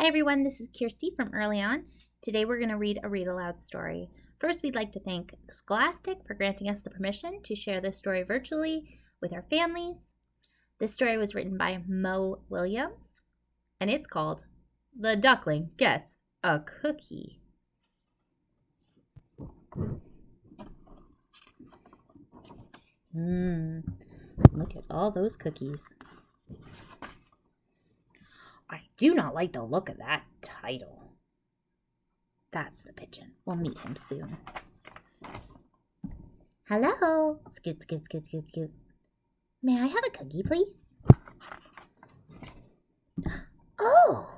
Hi everyone, this is Kearstie from Early On. Today we're going to read a read aloud story. First, we'd like to thank Scholastic for granting us the permission to share this story virtually with our families. This story was written by Mo Williams, and it's called The Duckling Gets a Cookie. Look at all those cookies. I do not like the look of that title. That's the pigeon. We'll meet him soon. Hello. Scoot, scoot, scoot, scoot, scoot. May I have a cookie, please? Oh.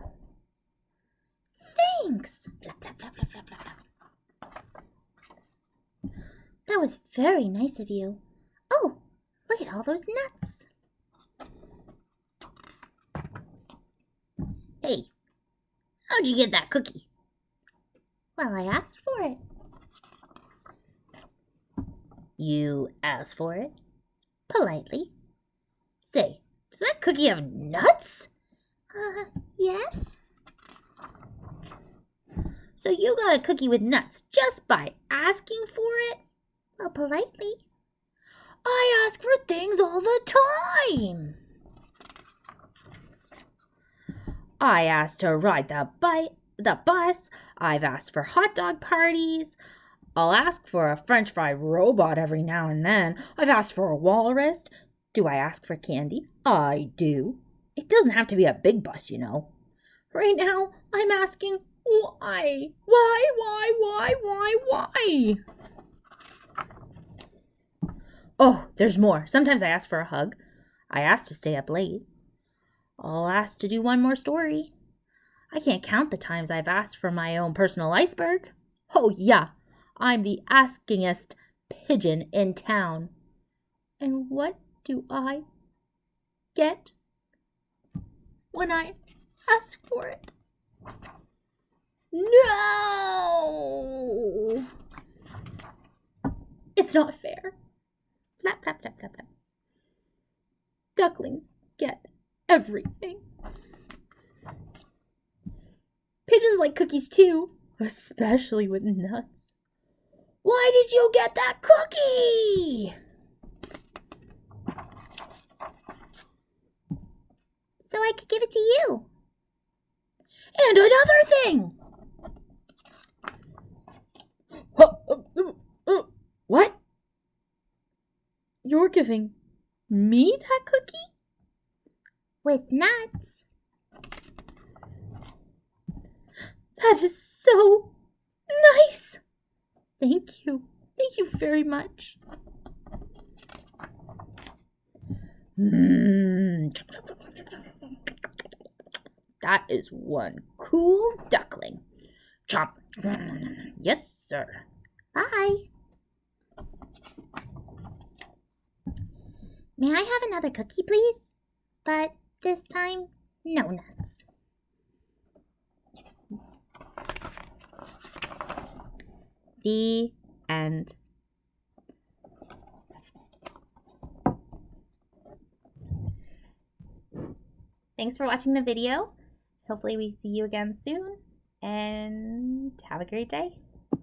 Thanks. Flap, flap, flap, flap, flap, flap, flap. That was very nice of you. Oh, look at all those nuts. Hey, how'd you get that cookie? Well, I asked for it. You asked for it? Politely. Say, does that cookie have nuts? Yes. So you got a cookie with nuts just by asking for it? Well, politely. I ask for things all the time. I asked to ride the bus. I've asked for hot dog parties. I'll ask for a French fry robot every now and then. I've asked for a walrus. Do I ask for candy? I do. It doesn't have to be a big bus, you know. Right now, I'm asking why? Why? Oh, there's more. Sometimes I ask for a hug. I ask to stay up late. I'll ask to do one more story. I can't count the times I've asked for my own personal iceberg. Oh, yeah, I'm the askingest pigeon in town. And what do I get when I ask for it? No! It's not fair. Flap, flap, flap, flap, flap. Ducklings get everything. Pigeons like cookies too, especially with nuts. Why did you get that cookie? So I could give it to you. And another thing. What? You're giving me that cookie? With nuts. That is so nice. Thank you. Thank you very much. That is one cool duckling. Chomp. Yes, sir. Bye. May I have another cookie, please? But this time, no nuts. The end. Thanks for watching the video. Hopefully we see you again soon, and have a great day.